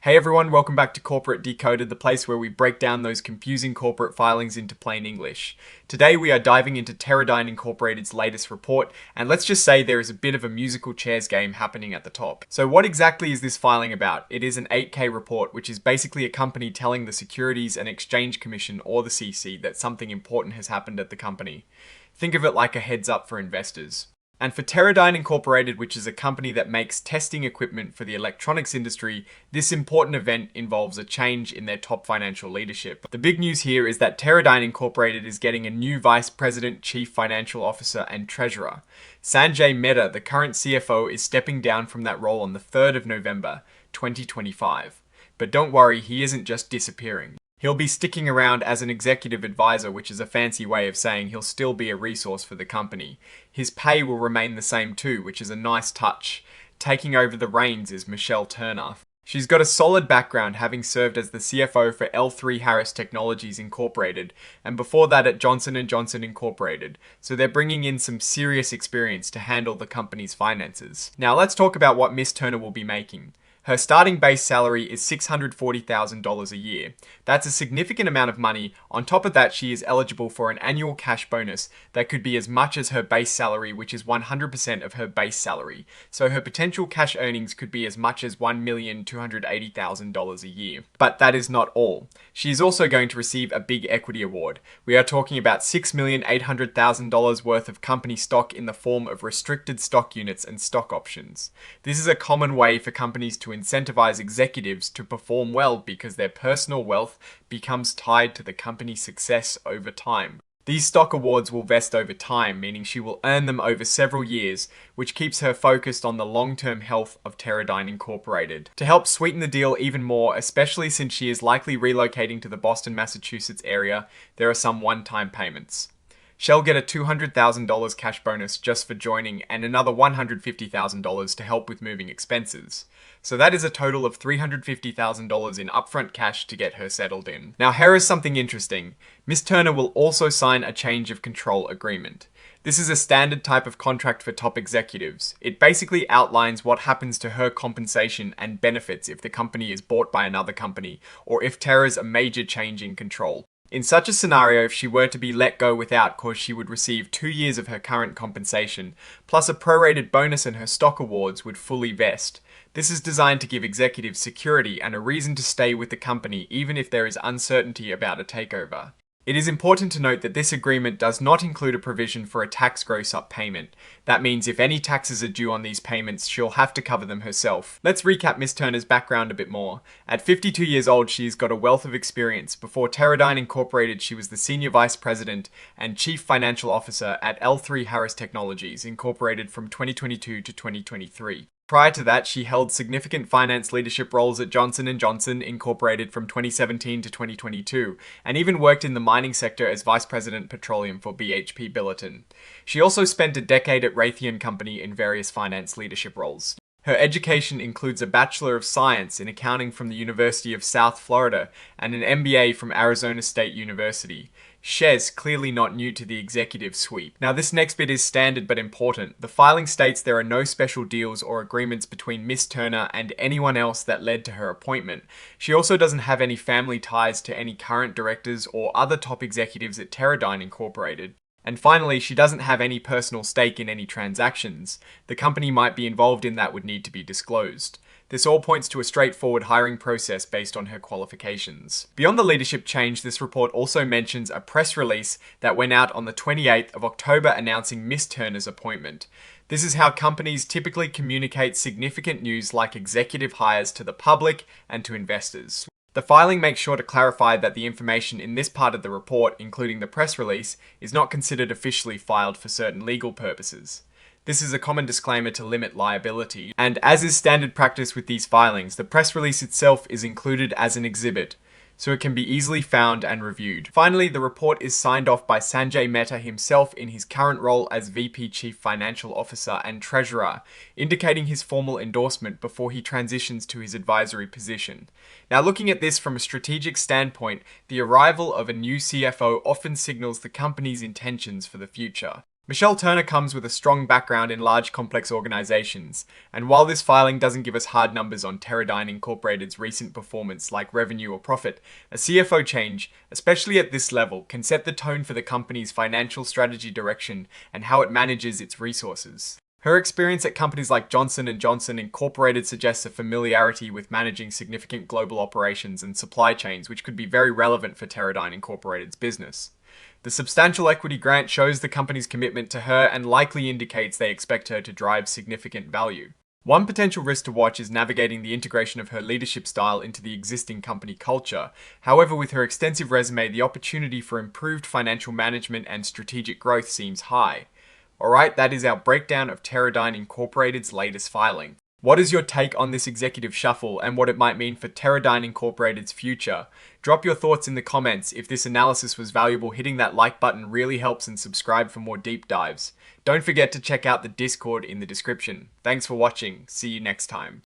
Hey everyone, welcome back to Corporate Decoded, the place where we break down those confusing corporate filings into plain English. Today we are diving into Teradyne Incorporated's latest report, and let's just say there is a bit of a musical chairs game happening at the top. So what exactly is this filing about? It is an 8K report, which is basically a company telling the Securities and Exchange Commission, or the CC, that something important has happened at the company. Think of it like a heads up for investors. And for Teradyne Incorporated, which is a company that makes testing equipment for the electronics industry, this important event involves a change in their top financial leadership. The big news here is that Teradyne Incorporated is getting a new Vice President, Chief Financial Officer, and Treasurer. Sanjay Mehta, the current CFO, is stepping down from that role on the 3rd of November, 2025. But don't worry, he isn't just disappearing. He'll be sticking around as an executive advisor, which is a fancy way of saying he'll still be a resource for the company. His pay will remain the same too, which is a nice touch. Taking over the reins is Michelle Turner. She's got a solid background, having served as the CFO for L3 Harris Technologies Incorporated, and before that at Johnson & Johnson Incorporated, so they're bringing in some serious experience to handle the company's finances. Now let's talk about what Miss Turner will be making. Her starting base salary is $640,000 a year. That's a significant amount of money. On top of that, she is eligible for an annual cash bonus that could be as much as her base salary, which is 100% of her base salary. So her potential cash earnings could be as much as $1,280,000 a year. But that is not all. She is also going to receive a big equity award. We are talking about $6,800,000 worth of company stock in the form of restricted stock units and stock options. This is a common way for companies to incentivize executives to perform well because their personal wealth becomes tied to the company's success over time. These stock awards will vest over time, meaning she will earn them over several years, which keeps her focused on the long-term health of Teradyne Incorporated. To help sweeten the deal even more, especially since she is likely relocating to the Boston, Massachusetts area, there are some one-time payments. She'll get a $200,000 cash bonus just for joining and another $150,000 to help with moving expenses. So that is a total of $350,000 in upfront cash to get her settled in. Now here is something interesting. Miss Turner will also sign a change of control agreement. This is a standard type of contract for top executives. It basically outlines what happens to her compensation and benefits if the company is bought by another company, or if there is a major change in control. In such a scenario, if she were to be let go without cause, she would receive 2 years of her current compensation, plus a prorated bonus, and her stock awards would fully vest. This is designed to give executives security and a reason to stay with the company even if there is uncertainty about a takeover. It is important to note that this agreement does not include a provision for a tax gross-up payment. That means if any taxes are due on these payments, she'll have to cover them herself. Let's recap Miss Turner's background a bit more. At 52 years old, she's got a wealth of experience. Before Teradyne Incorporated, she was the Senior Vice President and Chief Financial Officer at L3 Harris Technologies Incorporated from 2022 to 2023. Prior to that, she held significant finance leadership roles at Johnson & Johnson Incorporated from 2017 to 2022, and even worked in the mining sector as Vice President Petroleum for BHP Billiton. She also spent a decade at Raytheon Company in various finance leadership roles. Her education includes a Bachelor of Science in Accounting from the University of South Florida and an MBA from Arizona State University. Shez clearly not new to the executive suite. Now this next bit is standard but important. The filing states there are no special deals or agreements between Miss Turner and anyone else that led to her appointment. She also doesn't have any family ties to any current directors or other top executives at Teradyne Incorporated. And finally, she doesn't have any personal stake in any transactions. The company might be involved in that would need to be disclosed. This all points to a straightforward hiring process based on her qualifications. Beyond the leadership change, this report also mentions a press release that went out on the 28th of October announcing Miss Turner's appointment. This is how companies typically communicate significant news like executive hires to the public and to investors. The filing makes sure to clarify that the information in this part of the report, including the press release, is not considered officially filed for certain legal purposes. This is a common disclaimer to limit liability, and as is standard practice with these filings, the press release itself is included as an exhibit, so it can be easily found and reviewed. Finally, the report is signed off by Sanjay Mehta himself in his current role as VP Chief Financial Officer and Treasurer, indicating his formal endorsement before he transitions to his advisory position. Now, looking at this from a strategic standpoint, the arrival of a new CFO often signals the company's intentions for the future. Michelle Turner comes with a strong background in large complex organizations, and while this filing doesn't give us hard numbers on Teradyne Incorporated's recent performance like revenue or profit, a CFO change, especially at this level, can set the tone for the company's financial strategy direction and how it manages its resources. Her experience at companies like Johnson & Johnson Incorporated suggests a familiarity with managing significant global operations and supply chains, which could be very relevant for Teradyne Incorporated's business. The substantial equity grant shows the company's commitment to her and likely indicates they expect her to drive significant value. One potential risk to watch is navigating the integration of her leadership style into the existing company culture. However, with her extensive resume, the opportunity for improved financial management and strategic growth seems high. Alright, that is our breakdown of Teradyne Incorporated's latest filing. What is your take on this executive shuffle and what it might mean for Teradyne Incorporated's future? Drop your thoughts in the comments. If this analysis was valuable, hitting that like button really helps, and subscribe for more deep dives. Don't forget to check out the Discord in the description. Thanks for watching. See you next time.